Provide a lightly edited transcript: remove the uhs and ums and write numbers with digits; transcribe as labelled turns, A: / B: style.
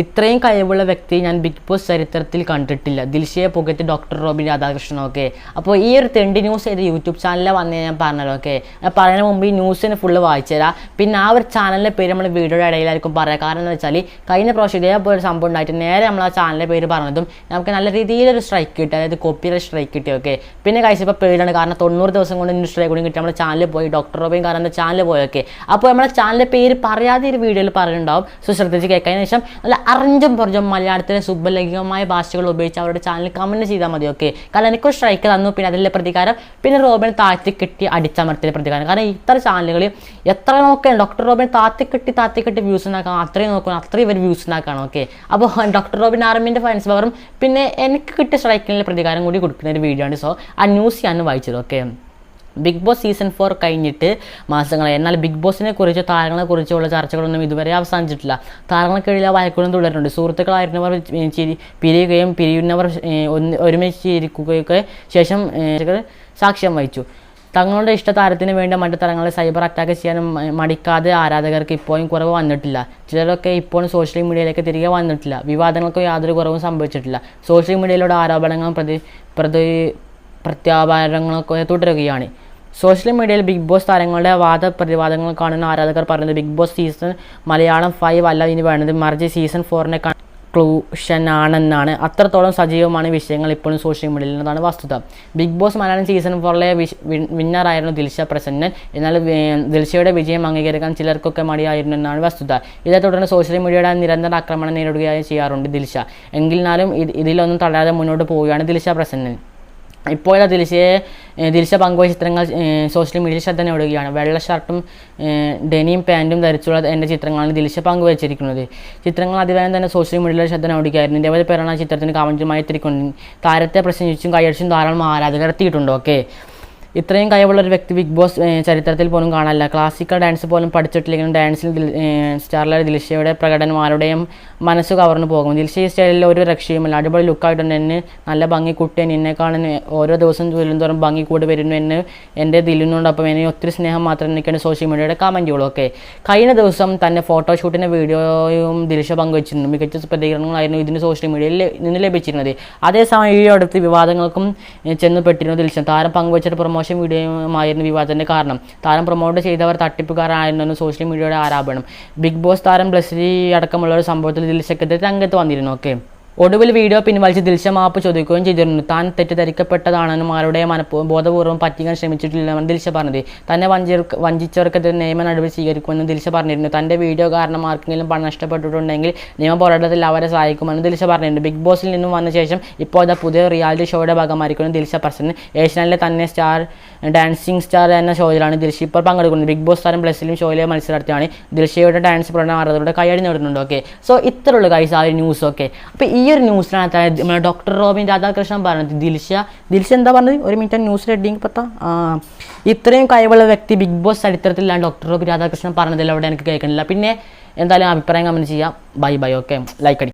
A: ഇത്രയും കഴിവുള്ള വ്യക്തി ഞാൻ ബിഗ് ബോസ് ചരിത്രത്തിൽ കണ്ടിട്ടില്ല. ദിൽഷയെ പുകഴ്ത്തി ഡോക്ടർ റോബിൻ രാധാകൃഷ്ണൻ. ഓക്കെ, അപ്പോൾ ഈ ഒരു തെണ്ടി ന്യൂസ് ചെയ്ത് യൂട്യൂബ് ചാനലിൽ വന്നേ ഞാൻ പറഞ്ഞല്ലോ. ഓക്കെ, ഞാൻ പറയുന്നതിന് മുമ്പ് ഈ ന്യൂസിന് ഫുള്ള് വായിച്ചു തരാം. പിന്നെ ആ ഒരു ചാനലിൻ്റെ പേര് നമ്മൾ വീഡിയോയുടെ ഇടയിലായിരിക്കും പറയാം. കാരണം എന്താ വെച്ചാൽ കഴിഞ്ഞ പ്രാവശ്യം ഇതേപോലെ ഒരു സംഭവം ഉണ്ടായിട്ട് നേരെ നമ്മൾ ആ ചാനലിൻ്റെ പേര് പറഞ്ഞതും നമുക്ക് നല്ല രീതിയിലൊരു സ്ട്രൈക്ക് കിട്ടി, അതായത് കോപ്പിറൈറ്റ് സ്ട്രൈക്ക് കിട്ടി. ഓക്കെ, പിന്നെ കഴിച്ചപ്പോൾ പേടിയാണ്. കാരണം 90 ദിവസം കൊണ്ട് ഇന്ന് സ്ട്രൈക്ക് കൂടി കിട്ടി നമ്മുടെ ചാനലിൽ പോയി, ഡോക്ടർ റോബിൻ കാരണം ചാനലിൽ പോയി. ഓക്കെ, അപ്പോൾ നമ്മുടെ ചാനലിൻ്റെ പേര് പറയാതെ ഒരു വീഡിയോയിൽ പറയുന്നുണ്ടാവും. സോ ശ്രദ്ധിച്ച് കേൾക്കാതിന് ശേഷം നല്ല അറിഞ്ഞും പറഞ്ഞും മലയാളത്തിലെ സുബലൈംഗികമായ ഭാഷകൾ ഉപയോഗിച്ച് അവരുടെ ചാനലിൽ കമന്റ് ചെയ്താൽ മതി. ഓക്കെ, കാരണം എനിക്കൊരു സ്ട്രൈക്ക് തന്നു, പിന്നെ അതിലെ പ്രതികാരം, പിന്നെ റോബിൻ താഴ്ത്തി കെട്ടി അടിച്ചമർത്തിയ പ്രതികാരം. കാരണം ഇത്ര ചാനലുകൾ എത്ര നോക്കാൻ ഡോക്ടർ റോബിൻ താത്തി കെട്ടി വ്യൂസ് ഉണ്ടാക്കാം, അത്രയും നോക്കണം, അത്രയും ഇവർ വ്യൂസ് ഉണ്ടാക്കണം. ഓക്കെ, അപ്പോൾ ഡോക്ടർ റോബിൻ ആർമിൻ്റെ ഫാൻസ് പവറും പിന്നെ എനിക്ക് കിട്ടിയ സ്ട്രൈക്കിനുള്ള പ്രതികാരം കൂടി കൊടുക്കുന്ന ഒരു വീഡിയോ ആണ്. സോ ആ ന്യൂസ് ഞാൻ വായിച്ചത്. ഓക്കെ, ബിഗ് ബോസ് സീസൺ 4 കഴിഞ്ഞിട്ട് മാസങ്ങളായി. എന്നാൽ ബിഗ് ബോസിനെ കുറിച്ച് താരങ്ങളെ കുറിച്ചുള്ള ചർച്ചകളൊന്നും ഇതുവരെ അവസാനിച്ചിട്ടില്ല. താരങ്ങൾക്കിടയിലെ വഴക്കുകളും തുടരുന്നുണ്ട്. സുഹൃത്തുക്കളായിരുന്നവർ പിരിയുകയും പിരിയുന്നവർ ഒരുമിച്ചിരിക്കുകയൊക്കെ ശേഷം സാക്ഷ്യം വഹിച്ചു. തങ്ങളുടെ ഇഷ്ടതാരത്തിന് വേണ്ടി മറ്റു താരങ്ങളെ സൈബർ അറ്റാക്ക് ചെയ്യാനും മടിക്കാതെ ആരാധകർക്ക് ഇപ്പോഴും കുറവ് വന്നിട്ടില്ല. ചിലരൊക്കെ ഇപ്പോഴും സോഷ്യൽ മീഡിയയിലേക്ക് തിരികെ വന്നിട്ടില്ല. വിവാദങ്ങൾക്ക് യാതൊരു കുറവും സംഭവിച്ചിട്ടില്ല. സോഷ്യൽ മീഡിയയിലൂടെ ആരോപണങ്ങളും പ്രത്യാപാരങ്ങളൊക്കെ തുടരുകയാണ്. സോഷ്യൽ മീഡിയയിൽ ബിഗ് ബോസ് താരങ്ങളുടെ വാദപ്രതിവാദങ്ങൾ കാണുന്ന ആരാധകർ പറയുന്നത് ബിഗ് ബോസ് സീസൺ മലയാളം 5 അല്ല ഇനി വേണ്ടത്, മറിച്ച് സീസൺ 4നെ കൺക്ലൂഷനാണെന്നാണ്. അത്രത്തോളം സജീവമാണ് വിഷയങ്ങൾ ഇപ്പോഴും സോഷ്യൽ മീഡിയയിൽ എന്നതാണ് വസ്തുത. ബിഗ് ബോസ് മലയാളം സീസൺ 4ലെ വിന്നറായിരുന്നു ദിൽഷ പ്രസന്നൻ. എന്നാൽ ദിൽഷയുടെ വിജയം അംഗീകരിക്കാൻ ചിലർക്കൊക്കെ മടിയായിരുന്നു എന്നാണ് വസ്തുത. ഇതേ തുടർന്ന് സോഷ്യൽ മീഡിയയുടെ നിരന്തര ആക്രമണം നേരിടുകയായി ചെയ്യാറുണ്ട് ദിൽഷ. എങ്കിലാലും ഇതിലൊന്നും തടയാതെ മുന്നോട്ട് പോവുകയാണ് ദിൽഷ പ്രസന്നൻ. ഇപ്പോൾ ദിൽഷ പങ്കുവച്ച ചിത്രങ്ങൾ സോഷ്യൽ മീഡിയയിൽ ശ്രദ്ധ നേടുകയാണ്. വെള്ള ഷർട്ടും ഡെനിം പാൻറ്റും ധരിച്ചുള്ള എൻ്റെ ചിത്രങ്ങളാണ് ദിൽഷ പങ്കുവച്ചിരിക്കുന്നത്. ചിത്രങ്ങൾ അതിവേഗം തന്നെ സോഷ്യൽ മീഡിയയിൽ ശ്രദ്ധ നേടുകയായിരുന്നു. നിരവധി പേരാണ് ചിത്രത്തിന് കമൻറ്റുമായി എത്തിക്കൊണ്ട് താരത്തെ പ്രശംസിച്ചും കൈയടിച്ചും ധാരാളം ആരാധകർ എത്തിയിട്ടുണ്ട്. ഓക്കെ, ഇത്രയും കഴിവുള്ള ഒരു വ്യക്തി ബിഗ് ബോസ് ചരിത്രത്തിൽ പോലും കാണാനില്ല. ക്ലാസിക്കൽ ഡാൻസ് പോലും പഠിച്ചിട്ടില്ലെങ്കിലും ഡാൻസിൽ സ്റ്റാറിലെ ദിൽഷയുടെ പ്രകടനം ആരുടെയും മനസ്സ് കവർന്നു പോകും. ദിൽഷ ഈ സ്റ്റൈലിൽ ഒരു രക്ഷയുമില്ല. അടിപൊളി ലുക്കായിട്ടുണ്ട്. എന്നെ നല്ല ഭംഗി കുട്ടിയെ നിന്നെ കാണാൻ ഓരോ ദിവസം തോറും ഭംഗി കൂടി വരുന്നു എന്ന് എൻ്റെ ദിലിനോടൊപ്പം എന്നെ ഒത്തിരി സ്നേഹം മാത്രം എനിക്കാണ് സോഷ്യൽ മീഡിയയുടെ കമൻറ്റുകളും. ഒക്കെ കഴിഞ്ഞ ദിവസം തന്നെ ഫോട്ടോഷൂട്ടിൻ്റെ വീഡിയോയും ദിൽഷ പങ്കുവച്ചിരുന്നു. മികച്ച പ്രതികരണങ്ങളായിരുന്നു ഇതിന് സോഷ്യൽ മീഡിയയിൽ നിന്ന് ലഭിച്ചിരുന്നത്. അതേസമയം ഈ അടുത്ത് വിവാദങ്ങൾക്കും ചെന്നുപെട്ടിരുന്നു ദിൽഷ. താരം പങ്കുവച്ചിട്ട് പ്രൊമോഷൻ വീഡിയോയുമായിരുന്നു വിവാദത്തിന്റെ കാരണം. താരം പ്രൊമോട്ട് ചെയ്തവർ തട്ടിപ്പുകാരായിരുന്നു സോഷ്യൽ മീഡിയയുടെ ആരോപണം. ബിഗ് ബോസ് താരം ബ്ലസ്ലി അടക്കമുള്ള ഒരു സംഭവത്തിൽ ദിൽഷക്കെതിരെ രംഗത്ത് വന്നിരുന്നു. ഓക്കെ, ഒടുവിൽ വീഡിയോ പിൻവലിച്ച് ദിൽഷ മാപ്പ് ചോദിക്കുകയും ചെയ്തിരുന്നു. താൻ തെറ്റിദ്ധരിക്കപ്പെട്ടതാണെന്നും ആരുടെ ബോധപൂർവ്വം പറ്റിക്കാൻ ശ്രമിച്ചിട്ടില്ലെന്നാണ് ദിൽഷ പറഞ്ഞത്. തന്നെ വഞ്ചിച്ചവർക്കെതിരെ നിയമ നടപടി സ്വീകരിക്കുമെന്നും ദിൽഷ പറഞ്ഞിരുന്നു. തൻ്റെ വീഡിയോ കാരണം ആർക്കെങ്കിലും പണം നഷ്ടപ്പെട്ടിട്ടുണ്ടെങ്കിൽ നിയമ പോരാട്ടത്തിൽ അവരെ സഹായിക്കുമെന്നും ദിൽഷ പറഞ്ഞിരുന്നു. ബിഗ് ബോസിൽ നിന്നും വന്ന ശേഷം ഇപ്പോൾ പുതിയ റിയാലിറ്റി ഷോയുടെ ഭാഗമായിരിക്കുന്നു ദിൽഷ പ്രസന്നൻ. ഏഷ്യനിലെ തന്നെ ഡാൻസിങ് സ്റ്റാർ എന്ന ഷോയിലാണ് ദിൽഷ ഇപ്പോൾ പങ്കെടുക്കുന്നത്. ബിഗ് ബോസ് താരം ബ്ലസ്സിലും ഷോയിലെ മത്സരാർത്ഥിയാണ്. ദിൽഷയുടെ ഡാൻസ് പ്രകടനം ആരാധകരുടെ കൈയടി നേടുന്നുണ്ട്. ഓക്കെ, സോ ഇത്രയുള്ള ഗൈസ് ആ ഒരു ന്യൂസ്. ഓക്കെ, അപ്പോൾ ഈ ഒരു ന്യൂസിനകത്ത് നമ്മുടെ ഡോക്ടർ റോബിൻ രാധാകൃഷ്ണൻ പറഞ്ഞത് ദിൽഷ എന്താ പറഞ്ഞത്? ഒരു മിനിറ്റ് ന്യൂസ് റെഡിങ് പത്താ. ഇത്രയും കഴിവുള്ള വ്യക്തി ബിഗ് ബോസ് ചരിത്രത്തിലാണ് ഡോക്ടർ റോബിൻ രാധാകൃഷ്ണൻ പറഞ്ഞതിൽ അവിടെ എനിക്ക് കേൾക്കുന്നില്ല. പിന്നെ എന്തായാലും അഭിപ്രായം കമൻറ്റ് ചെയ്യാം. ബൈ. ഓക്കെ, ലൈക്ക് അടി.